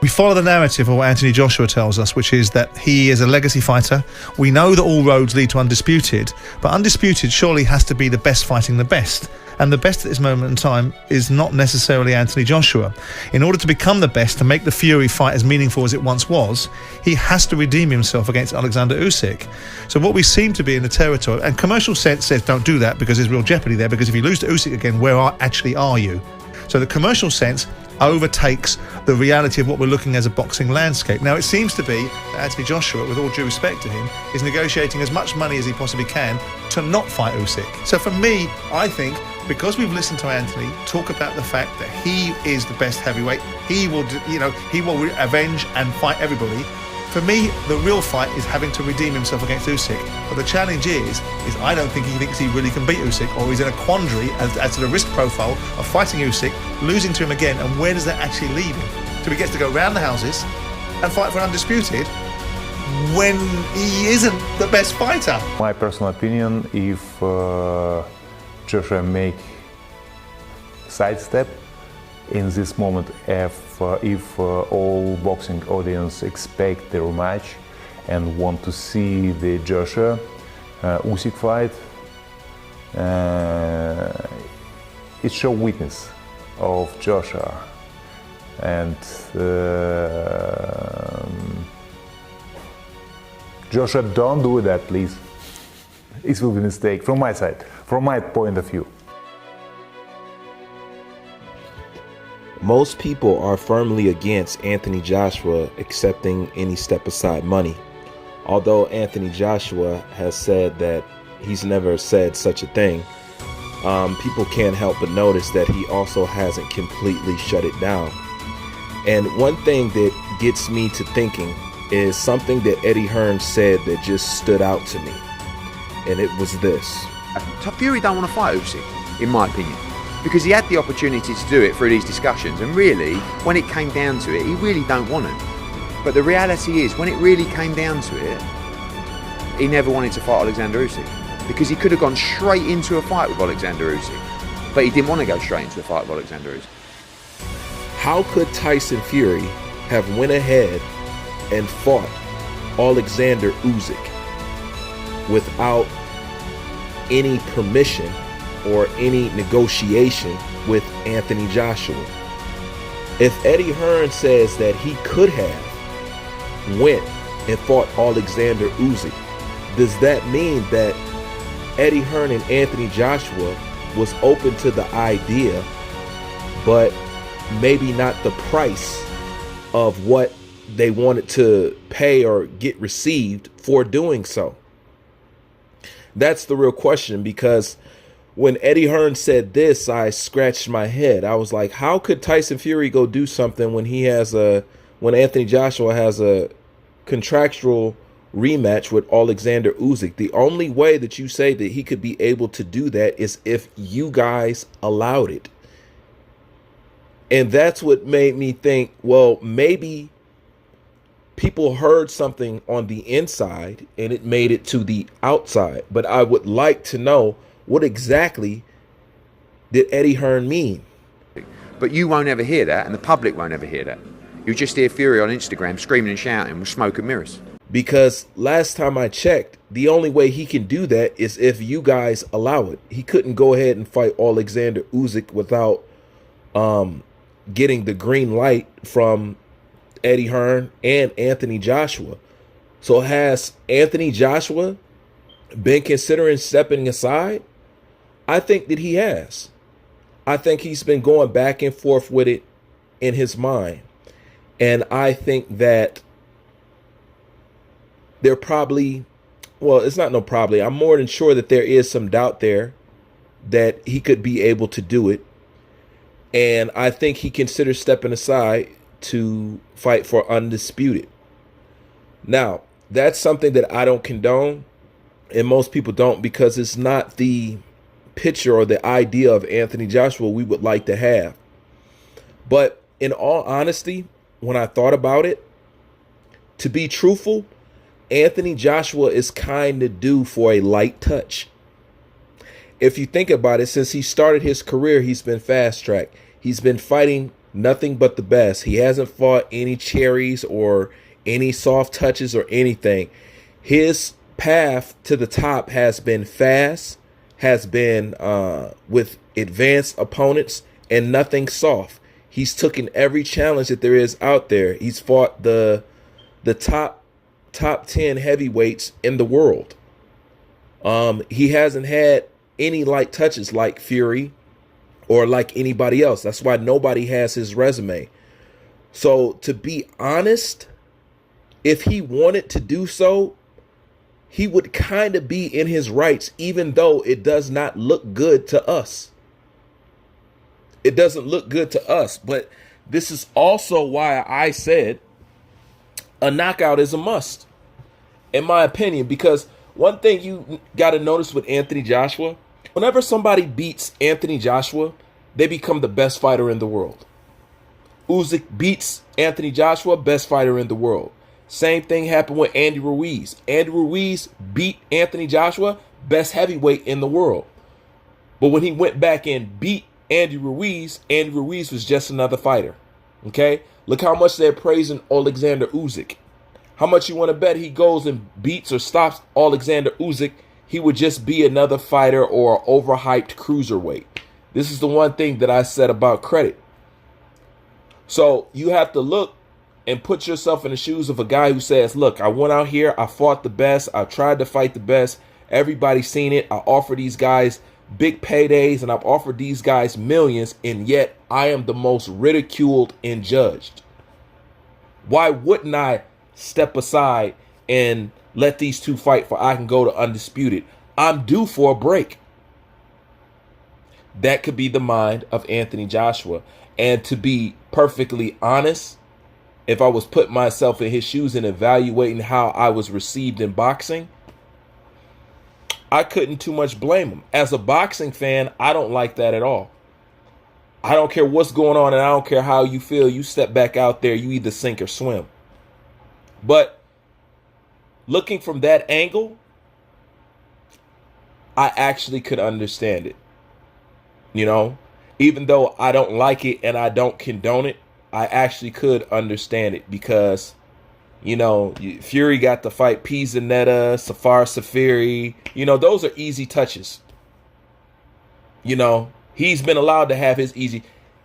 We follow the narrative of what Anthony Joshua tells us, which is that he is a legacy fighter. We know that all roads lead to Undisputed, but Undisputed surely has to be the best fighting the best. And the best at this moment in time is not necessarily Anthony Joshua. In order to become the best, to make the Fury fight as meaningful as it once was, he has to redeem himself against Alexander Usyk. So what we seem to be in the territory, and commercial sense says don't do that because there's real jeopardy there, because if you lose to Usyk again, where actually are you? So the commercial sense overtakes the reality of what we're looking as a boxing landscape. Now, it seems to be that Anthony Joshua, with all due respect to him, is negotiating as much money as he possibly can to not fight Usyk. So for me, I think, because we've listened to Anthony talk about the fact that he is the best heavyweight, he will avenge and fight everybody. For me, the real fight is having to redeem himself against Usyk. But the challenge is I don't think he thinks he really can beat Usyk, or he's in a quandary as to the risk profile of fighting Usyk, losing to him again, and where does that actually leave him? So he gets to go round the houses and fight for Undisputed when he isn't the best fighter. My personal opinion, if Joshua make sidestep in this moment, if all boxing audience expect the rematch and want to see the Joshua Usyk fight, it show weakness of Joshua, and Joshua, don't do that, please. It will be a mistake from my side, from my point of view. Most people are firmly against Anthony Joshua accepting any step-aside money. Although Anthony Joshua has said that he's never said such a thing, people can't help but notice that he also hasn't completely shut it down. And one thing that gets me to thinking is something that Eddie Hearn said that just stood out to me. And it was this. Fury don't want to fight Usyk, in my opinion, because he had the opportunity to do it through these discussions, and really, when it came down to it, he really don't want it. But the reality is, when it really came down to it, he never wanted to fight Alexander Usyk, because he could have gone straight into a fight with Alexander Usyk, but he didn't want to go straight into a fight with Alexander Usyk. How could Tyson Fury have went ahead and fought Alexander Usyk without any permission or any negotiation with Anthony Joshua? If Eddie Hearn says that he could have went and fought Alexander Usyk, does that mean that Eddie Hearn and Anthony Joshua was open to the idea, but maybe not the price of what they wanted to pay or get received for doing so? That's the real question, because when Eddie Hearn said this, I scratched my head. I was like, how could Tyson Fury go do something when when Anthony Joshua has a contractual rematch with Alexander Usyk? The only way that you say that he could be able to do that is if you guys allowed it. And that's what made me think, well, maybe people heard something on the inside and it made it to the outside. But I would like to know, what exactly did Eddie Hearn mean? But you won't ever hear that, and the public won't ever hear that. You just hear Fury on Instagram screaming and shouting with smoke and mirrors. Because last time I checked, the only way he can do that is if you guys allow it. He couldn't go ahead and fight Alexander Usyk without getting the green light from Eddie Hearn and Anthony Joshua. So has Anthony Joshua been considering stepping aside? I think that he has. I think he's been going back and forth with it in his mind. And I think that there probably, well, it's not no probably, I'm more than sure that there is some doubt there that he could be able to do it. And I think he considers stepping aside to fight for Undisputed. Now, that's something that I don't condone, and most people don't, because it's not the picture or the idea of Anthony Joshua we would like to have. But in all honesty, when I thought about it, to be truthful, Anthony Joshua is kind of due for a light touch. If you think about it, since he started his career, he's been fast-tracked. He's been fighting nothing but the best. He hasn't fought any cherries or any soft touches or anything. His path to the top has been fast, has been with advanced opponents, and nothing soft. He's taken every challenge that there is out there. He's fought the top 10 heavyweights in the world. He hasn't had any light touches like Fury or like anybody else. That's why nobody has his resume. So to be honest, if he wanted to do so, he would kind of be in his rights, even though it does not look good to us. It doesn't look good to us, but this is also why I said a knockout is a must, in my opinion, because one thing you got to notice with Anthony Joshua, whenever somebody beats Anthony Joshua, they become the best fighter in the world. Usyk beats Anthony Joshua, best fighter in the world. Same thing happened with Andy Ruiz. Andy Ruiz beat Anthony Joshua, best heavyweight in the world. But when he went back and beat Andy Ruiz was just another fighter. Okay? Look how much they're praising Alexander Usyk. How much you want to bet he goes and beats or stops Alexander Usyk, he would just be another fighter or overhyped cruiserweight. This is the one thing that I said about credit. So you have to look and put yourself in the shoes of a guy who says, look, I went out here, I fought the best, I tried to fight the best, everybody's seen it, I offer these guys big paydays, and I've offered these guys millions, and yet I am the most ridiculed and judged. Why wouldn't I step aside and let these two fight for I can go to undisputed? I'm due for a break. That could be the mind of Anthony Joshua. And to be perfectly honest, if I was putting myself in his shoes and evaluating how I was received in boxing, I couldn't too much blame him. As a boxing fan, I don't like that at all. I don't care what's going on, and I don't care how you feel. You step back out there, you either sink or swim. But looking from that angle, I actually could understand it. You know, even though I don't like it and I don't condone it, I actually could understand it because, you know, Fury got to fight Pizzanetta, Safar Safiri. You know, those are easy touches. You know, he's been allowed to have his easy.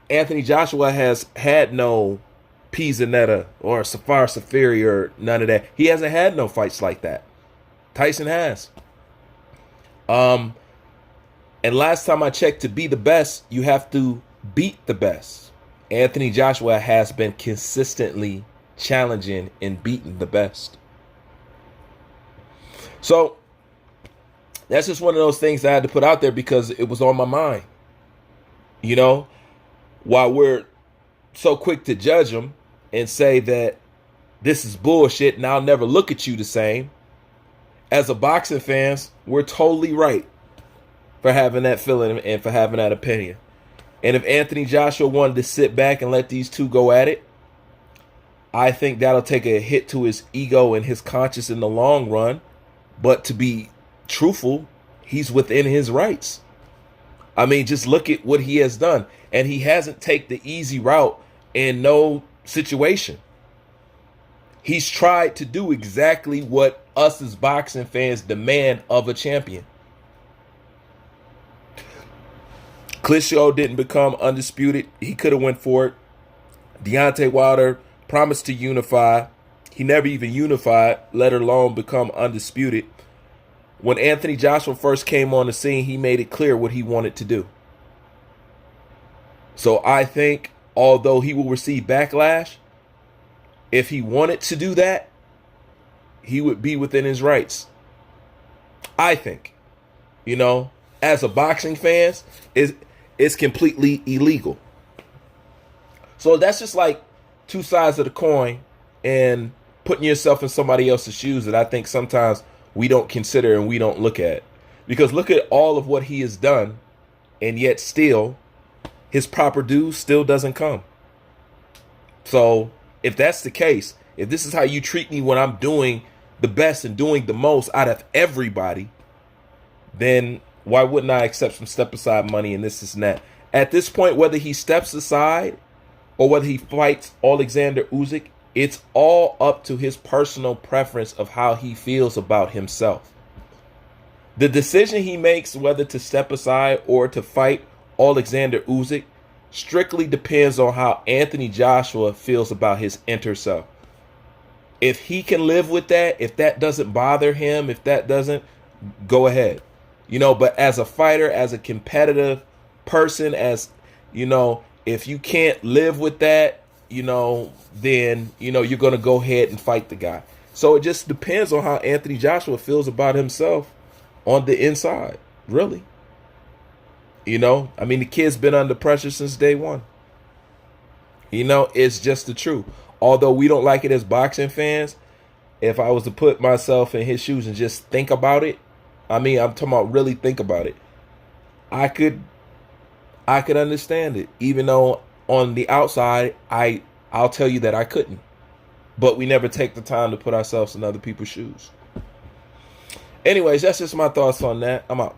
Anthony Joshua has had no Pizzanetta or Safar Safiri or none of that. He hasn't had no fights like that. Tyson has. And last time I checked, to be the best, you have to beat the best. Anthony Joshua has been consistently challenging and beating the best. So that's just one of those things I had to put out there because it was on my mind. You know, while we're so quick to judge him and say that this is bullshit and I'll never look at you the same, as a boxing fans, we're totally right for having that feeling and for having that opinion. And if Anthony Joshua wanted to sit back and let these two go at it, I think that'll take a hit to his ego and his conscience in the long run. But to be truthful, he's within his rights. I mean, just look at what he has done. And he hasn't taken the easy route in no situation. He's tried to do exactly what us as boxing fans demand of a champion. Klitschko didn't become undisputed. He could have went for it. Deontay Wilder promised to unify. He never even unified, let alone become undisputed. When Anthony Joshua first came on the scene, he made it clear what he wanted to do. So I think, although he will receive backlash, if he wanted to do that, he would be within his rights. I think, you know, as a boxing fan, it's completely illegal. So that's just like two sides of the coin and putting yourself in somebody else's shoes that I think sometimes we don't consider and we don't look at. Because look at all of what he has done, and yet still his proper due still doesn't come. So if that's the case, if this is how you treat me when I'm doing the best and doing the most out of everybody, then why wouldn't I accept some step aside money and this and that? At this point, whether he steps aside or whether he fights Alexander Usyk, it's all up to his personal preference of how he feels about himself. The decision he makes whether to step aside or to fight Alexander Usyk strictly depends on how Anthony Joshua feels about his inner self. If he can live with that, if that doesn't bother him, if that doesn't, go ahead. But as a fighter, as a competitive person, as, if you can't live with that, then, you're going to go ahead and fight the guy. So it just depends on how Anthony Joshua feels about himself on the inside, really. The kid's been under pressure since day one. It's just the truth. Although we don't like it as boxing fans, if I was to put myself in his shoes and just think about it, I'm talking about really think about it, I could understand it. Even though on the outside, I'll tell you that I couldn't. But we never take the time to put ourselves in other people's shoes. Anyways, that's just my thoughts on that. I'm out.